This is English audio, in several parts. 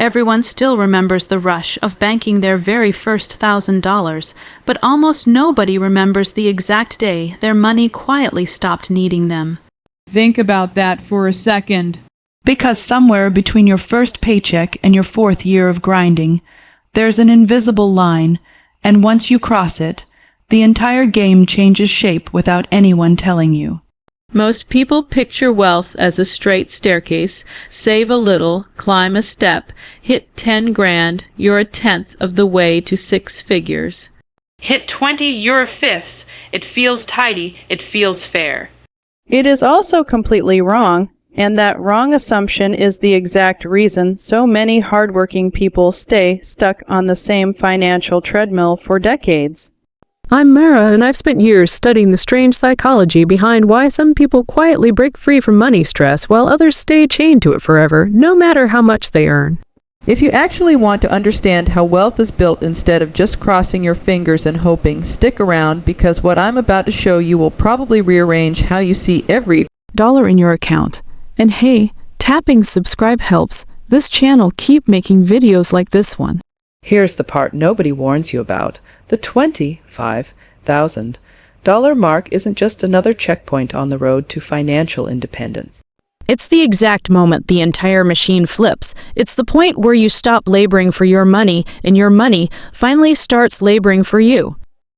Everyone still remembers the rush of banking their very first $1,000, but almost nobody remembers the exact day their money quietly stopped needing them. Think about that for a second. Because somewhere between your first paycheck and your 4th year of grinding, there's an invisible line, and once you cross it, the entire game changes shape without anyone telling you. Most people picture wealth as a straight staircase. Save a little, climb a step, hit 10 grand, you're a tenth of the way to 6 figures. Hit 20, you're a fifth. It feels tidy, it feels fair. It is also completely wrong, and that wrong assumption is the exact reason so many hardworking people stay stuck on the same financial treadmill for decades. I'm Mara, and I've spent years studying the strange psychology behind why some people quietly break free from money stress while others stay chained to it forever, no matter how much they earn. If you actually want to understand how wealth is built instead of just crossing your fingers and hoping, stick around, because what I'm about to show you will probably rearrange how you see every dollar in your account. And hey, tapping subscribe helps this channel keep making videos like this one. Here's the part nobody warns you about. The $25,000 mark isn't just another checkpoint on the road to financial independence. It's the exact moment the entire machine flips. It's the point where you stop laboring for your money and your money finally starts laboring for you.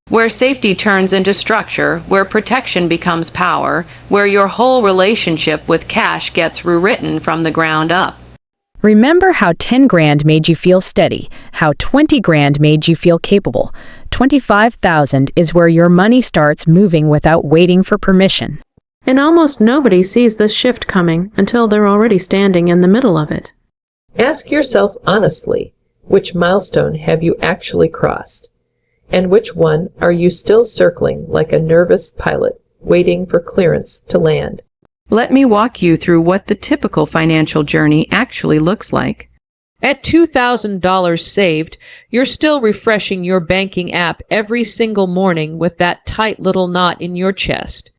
Where safety turns into structure, where protection becomes power, where your whole relationship with cash gets rewritten from the ground up. Remember how 10 grand made you feel steady, how 20 grand made you feel capable. 25,000 is where your money starts moving without waiting for permission. And almost nobody sees this shift coming until they're already standing in the middle of it. Ask yourself honestly, which milestone have you actually crossed? And which one are you still circling like a nervous pilot, waiting for clearance to land? Let me walk you through what the typical financial journey actually looks like. At $2,000 saved, you're still refreshing your banking app every single morning with that tight little knot in your chest.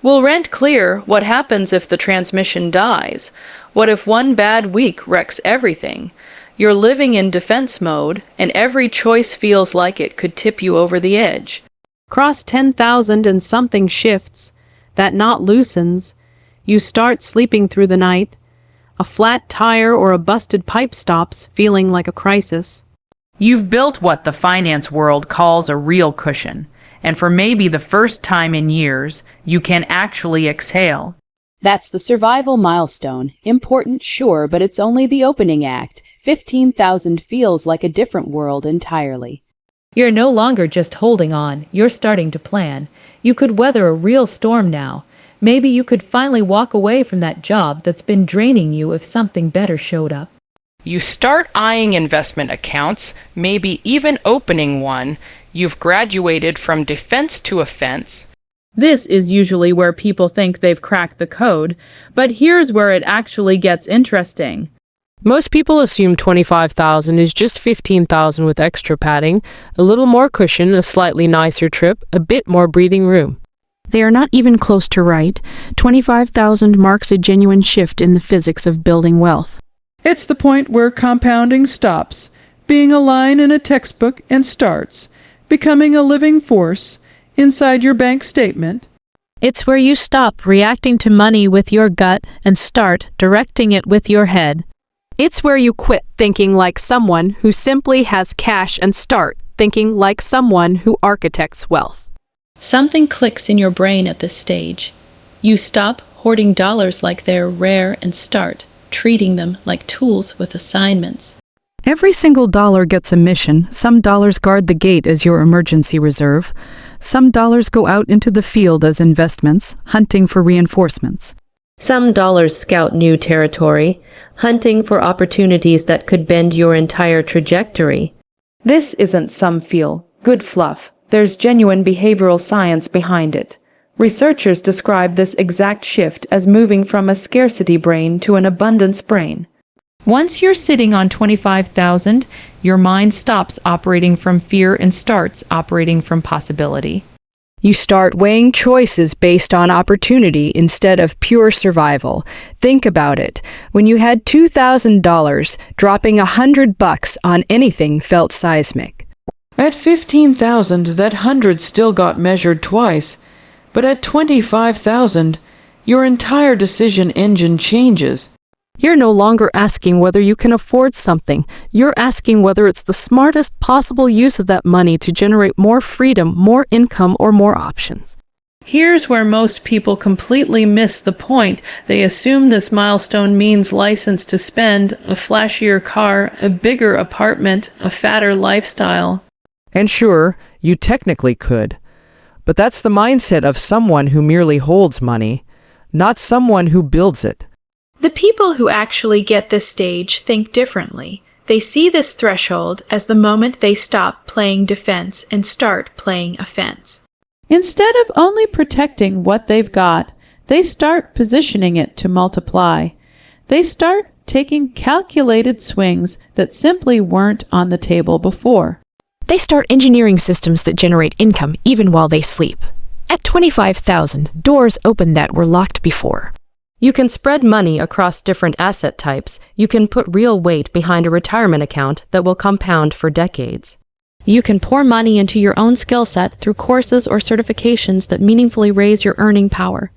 Will rent clear? What happens if the transmission dies? What if one bad week wrecks everything? You're living in defense mode, and every choice feels like it could tip you over the edge. Cross 10,000 and something shifts. That knot loosens. You start sleeping through the night. A flat tire or a busted pipe stops, feeling like a crisis. You've built what the finance world calls a real cushion, and for maybe the first time in years, you can actually exhale. That's the survival milestone. Important, sure, but it's only the opening act. 15,000 feels like a different world entirely. You're no longer just holding on, you're starting to plan. You could weather a real storm now. Maybe you could finally walk away from that job that's been draining you if something better showed up. You start eyeing investment accounts, maybe even opening one. You've graduated from defense to offense. This is usually where people think they've cracked the code, but here's where it actually gets interesting. Most people assume 25,000 is just 15,000 with extra padding, a little more cushion, a slightly nicer trip, a bit more breathing room. They are not even close to right. 25,000 marks a genuine shift in the physics of building wealth. It's the point where compounding stops, being a line in a textbook, and starts, becoming a living force inside your bank statement. It's where you stop reacting to money with your gut and start directing it with your head. It's where you quit thinking like someone who simply has cash and start thinking like someone who architects wealth. Something clicks in your brain at this stage. You stop hoarding dollars like they're rare and start treating them like tools with assignments. Every single dollar gets a mission. Some dollars guard the gate as your emergency reserve. Some dollars go out into the field as investments, hunting for reinforcements. Some dollars scout new territory, hunting for opportunities that could bend your entire trajectory. This isn't some feel-good fluff. There's genuine behavioral science behind it. Researchers describe this exact shift as moving from a scarcity brain to an abundance brain. Once you're sitting on 25,000, your mind stops operating from fear and starts operating from possibility. You start weighing choices based on opportunity instead of pure survival. Think about it. When you had $2,000, dropping $100 on anything felt seismic. At 15,000, that 100 still got measured twice. But at 25,000, your entire decision engine changes. You're no longer asking whether you can afford something. You're asking whether it's the smartest possible use of that money to generate more freedom, more income, or more options. Here's where most people completely miss the point. They assume this milestone means license to spend, a flashier car, a bigger apartment, a fatter lifestyle. And sure, you technically could. But that's the mindset of someone who merely holds money, not someone who builds it. The people who actually get this stage think differently. They see this threshold as the moment they stop playing defense and start playing offense. Instead of only protecting what they've got, they start positioning it to multiply. They start taking calculated swings that simply weren't on the table before. They start engineering systems that generate income even while they sleep. At 25,000, doors open that were locked before. You can spread money across different asset types. You can put real weight behind a retirement account that will compound for decades. You can pour money into your own skill set through courses or certifications that meaningfully raise your earning power.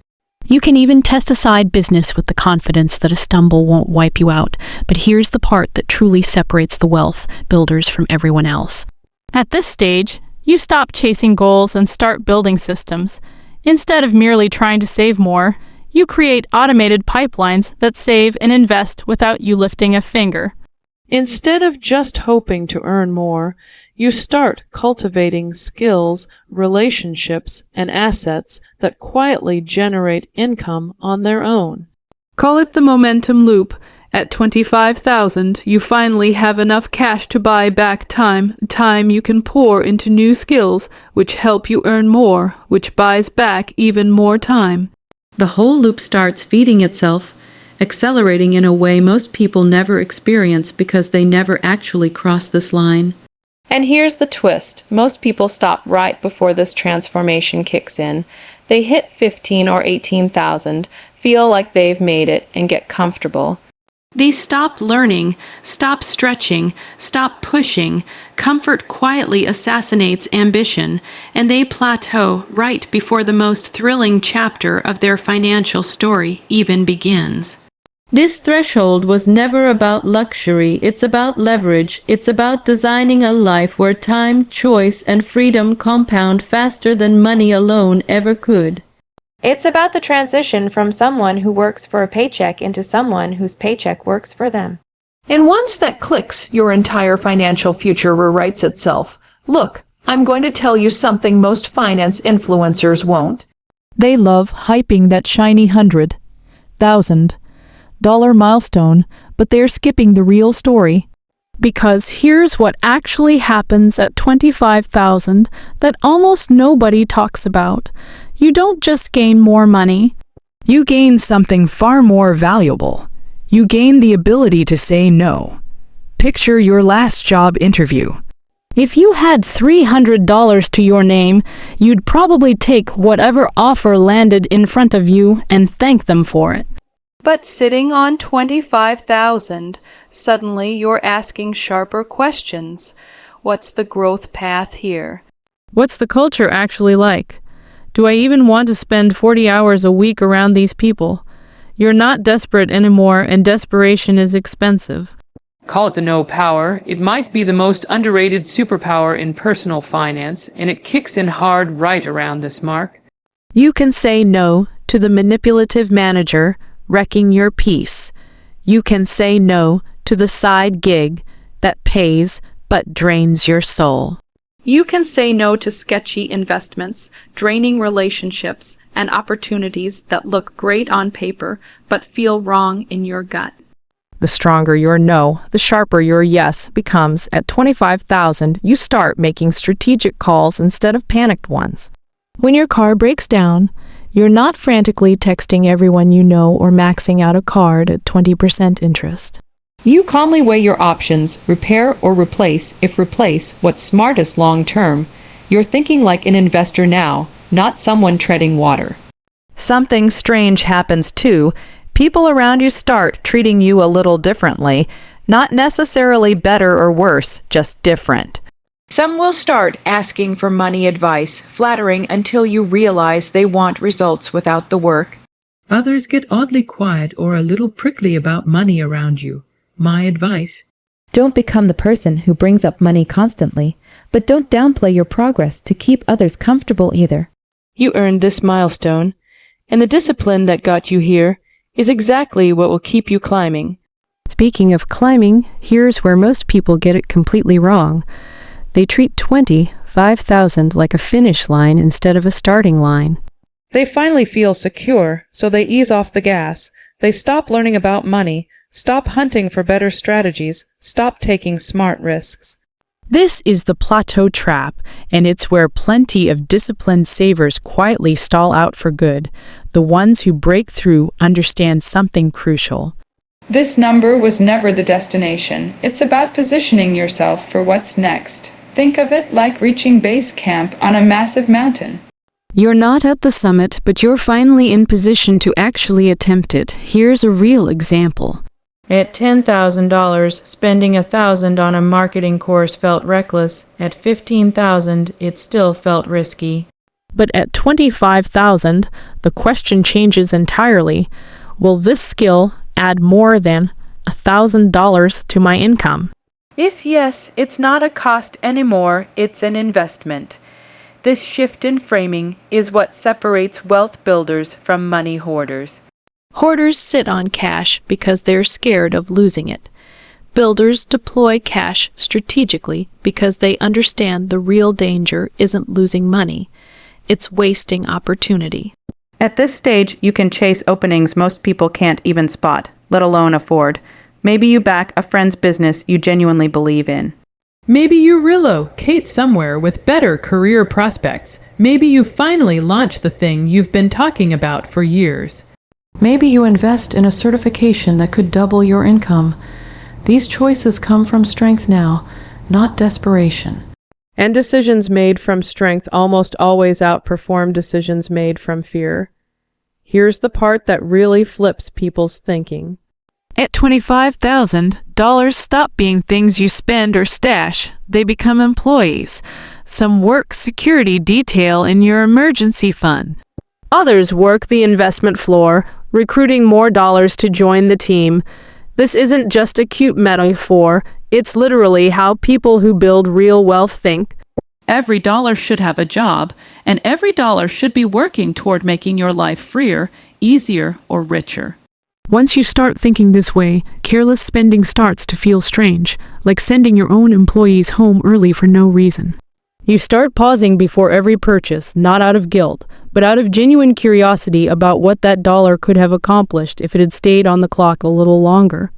You can even test a side business with the confidence that a stumble won't wipe you out. But here's the part that truly separates the wealth builders from everyone else. At this stage, you stop chasing goals and start building systems. Instead of merely trying to save more, you create automated pipelines that save and invest without you lifting a finger. Instead of just hoping to earn more, you start cultivating skills, relationships, and assets that quietly generate income on their own. Call it the momentum loop. At 25,000, you finally have enough cash to buy back time you can pour into new skills, which help you earn more, which buys back even more time. The whole loop starts feeding itself, accelerating in a way most people never experience because they never actually cross this line. And here's the twist. Most people stop right before this transformation kicks in. They hit 15 or 18,000, feel like they've made it, and get comfortable. They stop learning, stop stretching, stop pushing. Comfort quietly assassinates ambition, and they plateau right before the most thrilling chapter of their financial story even begins. This threshold was never about luxury, it's about leverage, it's about designing a life where time, choice, and freedom compound faster than money alone ever could. It's about the transition from someone who works for a paycheck into someone whose paycheck works for them. And once that clicks, your entire financial future rewrites itself. Look, I'm going to tell you something most finance influencers won't. They love hyping that shiny $100,000 milestone, but they're skipping the real story. Because here's what actually happens at 25,000 that almost nobody talks about. You don't just gain more money. You gain something far more valuable. You gain the ability to say no. Picture your last job interview. If you had $300 to your name, you'd probably take whatever offer landed in front of you and thank them for it. But sitting on 25,000, suddenly you're asking sharper questions. What's the growth path here? What's the culture actually like? Do I even want to spend 40 hours a week around these people? You're not desperate anymore, and desperation is expensive. Call it the no power. It might be the most underrated superpower in personal finance, and it kicks in hard right around this mark. You can say no to the manipulative manager wrecking your peace. You can say no to the side gig that pays but drains your soul. You can say no to sketchy investments, draining relationships, and opportunities that look great on paper but feel wrong in your gut. The stronger your no, the sharper your yes becomes. At 25,000, you start making strategic calls instead of panicked ones. When your car breaks down, you're not frantically texting everyone you know or maxing out a card at 20% interest. You calmly weigh your options, repair or replace. If replace, what's smartest long term. You're thinking like an investor now, not someone treading water. Something strange happens too. People around you start treating you a little differently, not necessarily better or worse, just different. Some will start asking for money advice, flattering until you realize they want results without the work. Others get oddly quiet or a little prickly about money around you. My advice: Don't become the person who brings up money constantly, but don't downplay your progress to keep others comfortable either. You earned this milestone, and the discipline that got you here is exactly what will keep you climbing. Speaking of climbing, here's where most people get it completely wrong. They treat 25,000 like a finish line instead of a starting line. They finally feel secure, so they ease off the gas. They stop learning about money, stop hunting for better strategies, stop taking smart risks. This is the plateau trap, and it's where plenty of disciplined savers quietly stall out for good. The ones who break through understand something crucial. This number was never the destination. It's about positioning yourself for what's next. Think of it like reaching base camp on a massive mountain. You're not at the summit, but you're finally in position to actually attempt it. Here's a real example. At $10,000, spending $1,000 on a marketing course felt reckless. At $15,000, it still felt risky. But at $25,000, the question changes entirely. Will this skill add more than $1,000 to my income? If yes, it's not a cost anymore, it's an investment. This shift in framing is what separates wealth builders from money hoarders. Hoarders sit on cash because they're scared of losing it. Builders deploy cash strategically because they understand the real danger isn't losing money, it's wasting opportunity. At this stage, you can chase openings most people can't even spot, let alone afford. Maybe you back a friend's business you genuinely believe in. Maybe you relocate somewhere with better career prospects. Maybe you finally launch the thing you've been talking about for years. Maybe you invest in a certification that could double your income. These choices come from strength now, not desperation. And decisions made from strength almost always outperform decisions made from fear. Here's the part that really flips people's thinking. At $25,000, stop being things you spend or stash. They become employees. Some work security detail in your emergency fund. Others work the investment floor, recruiting more dollars to join the team. This isn't just a cute metaphor, it's literally how people who build real wealth think. Every dollar should have a job, and every dollar should be working toward making your life freer, easier, or richer. Once you start thinking this way, careless spending starts to feel strange, like sending your own employees home early for no reason. You start pausing before every purchase, not out of guilt, but out of genuine curiosity about what that dollar could have accomplished if it had stayed on the clock a little longer.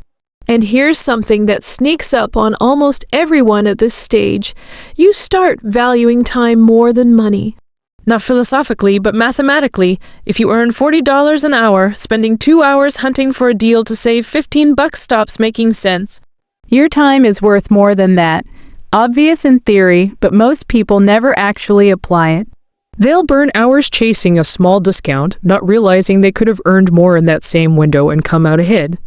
And here's something that sneaks up on almost everyone at this stage. You start valuing time more than money. Not philosophically, but mathematically, if you earn $40 an hour, spending 2 hours hunting for a deal to save $15 stops making sense. Your time is worth more than that. Obvious in theory, but most people never actually apply it. They'll burn hours chasing a small discount, not realizing they could have earned more in that same window and come out ahead.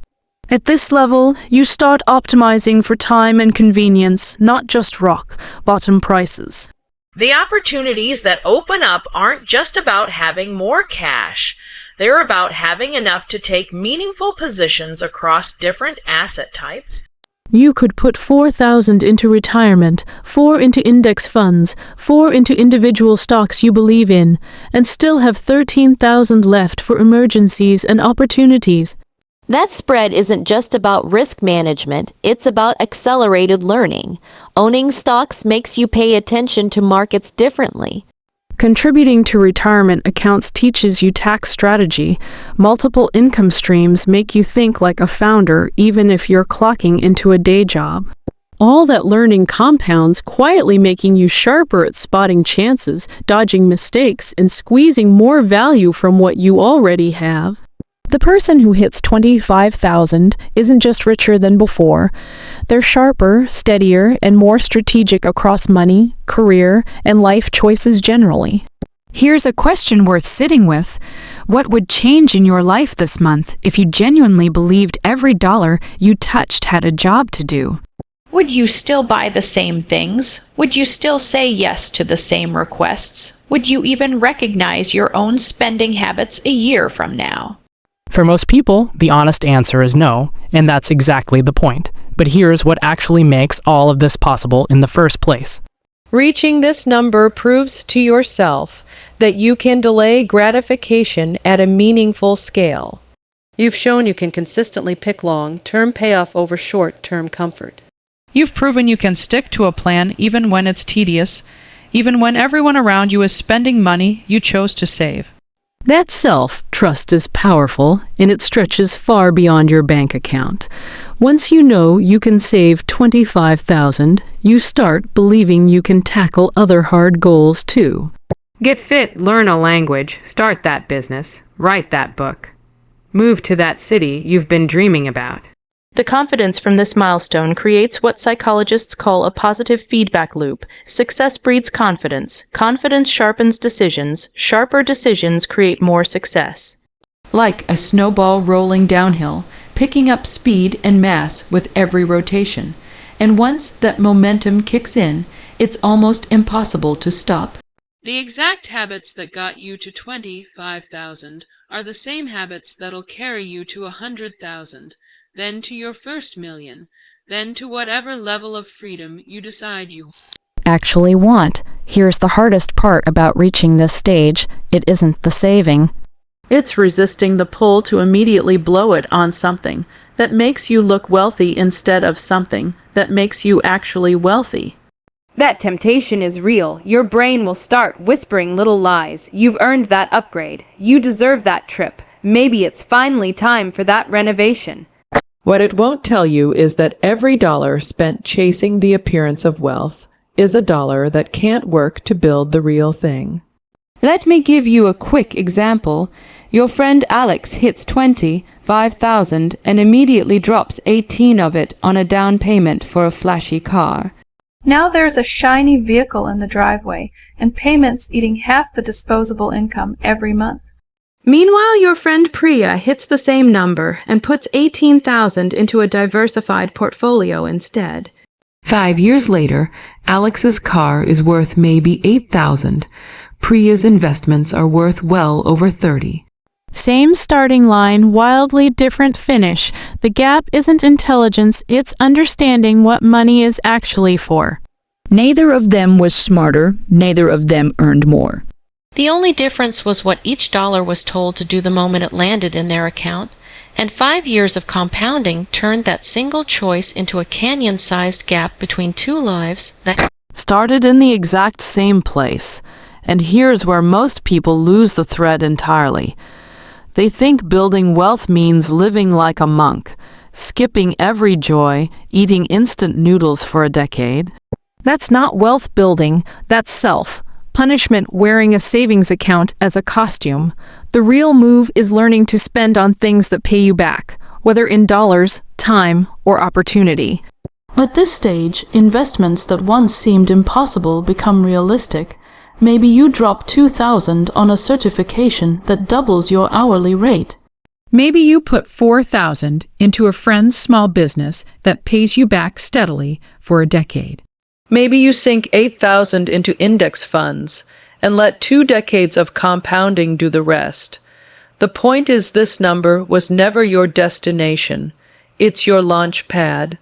At this level, you start optimizing for time and convenience, not just rock bottom prices. The opportunities that open up aren't just about having more cash. They're about having enough to take meaningful positions across different asset types. You could put $4,000 into retirement, $4,000 into index funds, $4,000 into individual stocks you believe in, and still have $13,000 left for emergencies and opportunities. That spread isn't just about risk management, it's about accelerated learning. Owning stocks makes you pay attention to markets differently. Contributing to retirement accounts teaches you tax strategy. Multiple income streams make you think like a founder even if you're clocking into a day job. All that learning compounds, quietly making you sharper at spotting chances, dodging mistakes, and squeezing more value from what you already have. The person who hits $25,000 isn't just richer than before. They're sharper, steadier, and more strategic across money, career, and life choices generally. Here's a question worth sitting with. What would change in your life this month if you genuinely believed every dollar you touched had a job to do? Would you still buy the same things? Would you still say yes to the same requests? Would you even recognize your own spending habits a year from now? For most people, the honest answer is no, and that's exactly the point. But here's what actually makes all of this possible in the first place. Reaching this number proves to yourself that you can delay gratification at a meaningful scale. You've shown you can consistently pick long-term payoff over short-term comfort. You've proven you can stick to a plan even when it's tedious, even when everyone around you is spending money you chose to save. That self-trust is powerful, and it stretches far beyond your bank account. Once you know you can save $25,000, you start believing you can tackle other hard goals too. Get fit, learn a language, start that business, write that book. Move to that city you've been dreaming about. The confidence from this milestone creates what psychologists call a positive feedback loop. Success breeds confidence. Confidence sharpens decisions. Sharper decisions create more success. Like a snowball rolling downhill, picking up speed and mass with every rotation. And once that momentum kicks in, it's almost impossible to stop. The exact habits that got you to 25,000 are the same habits that'll carry you to 100,000. Then to your first million, then to whatever level of freedom you decide you actually want. Here's the hardest part about reaching this stage. It isn't the saving. It's resisting the pull to immediately blow it on something that makes you look wealthy instead of something that makes you actually wealthy. That temptation is real. Your brain will start whispering little lies. You've earned that upgrade. You deserve that trip. Maybe it's finally time for that renovation. What it won't tell you is that every dollar spent chasing the appearance of wealth is a dollar that can't work to build the real thing. Let me give you a quick example. Your friend Alex hits 25,000 and immediately drops 18 of it on a down payment for a flashy car. Now there's a shiny vehicle in the driveway, and payments eating half the disposable income every month. Meanwhile, your friend Priya hits the same number and puts 18,000 into a diversified portfolio instead. 5 years later, Alex's car is worth maybe 8,000. Priya's investments are worth well over 30. Same starting line, wildly different finish. The gap isn't intelligence, it's understanding what money is actually for. Neither of them was smarter, neither of them earned more. The only difference was what each dollar was told to do the moment it landed in their account, and 5 years of compounding turned that single choice into a canyon-sized gap between two lives that started in the exact same place. And here's where most people lose the thread entirely. They think building wealth means living like a monk, skipping every joy, eating instant noodles for a decade. That's not wealth building, that's self-punishment wearing a savings account as a costume. The real move is learning to spend on things that pay you back, whether in dollars, time, or opportunity. At this stage, investments that once seemed impossible become realistic. Maybe you drop 2,000 on a certification that doubles your hourly rate. Maybe you put 4,000 into a friend's small business that pays you back steadily for a decade. Maybe you sink 8,000 into index funds and let 2 decades of compounding do the rest. The point is this number was never your destination. It's your launch pad.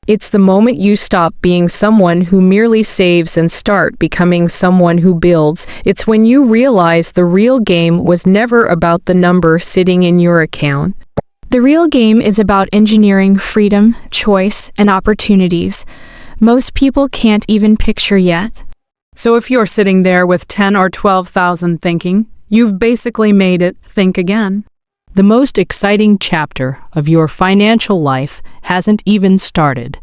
It's the moment you stop being someone who merely saves and start becoming someone who builds. It's when you realize the real game was never about the number sitting in your account. The real game is about engineering freedom, choice, and opportunities. Most people can't even picture yet. So if you're sitting there with 10 or 12,000 thinking, you've basically made it think again. The most exciting chapter of your financial life hasn't even started.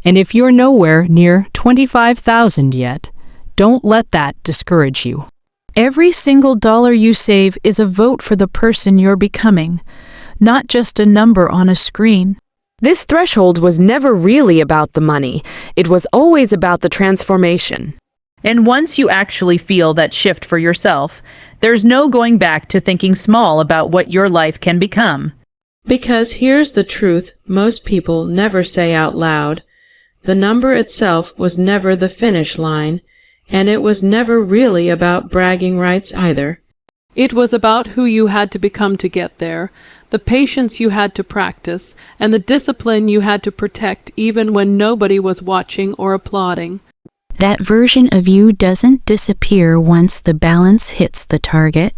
And if you're nowhere near 25,000 yet, don't let that discourage you. Every single dollar you save is a vote for the person you're becoming, not just a number on a screen. This threshold was never really about the money. It was always about the transformation. And once you actually feel that shift for yourself, there's no going back to thinking small about what your life can become. Because here's the truth most people never say out loud. The number itself was never the finish line, and it was never really about bragging rights either. It was about who you had to become to get there, the patience you had to practice, and the discipline you had to protect even when nobody was watching or applauding. That version of you doesn't disappear once the balance hits the target.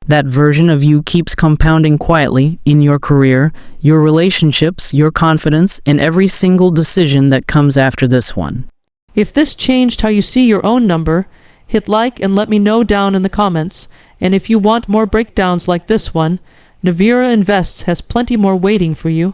That version of you keeps compounding quietly in your career, your relationships, your confidence, and every single decision that comes after this one. If this changed how you see your own number, hit like and let me know down in the comments. And if you want more breakdowns like this one, Navira Invests has plenty more waiting for you.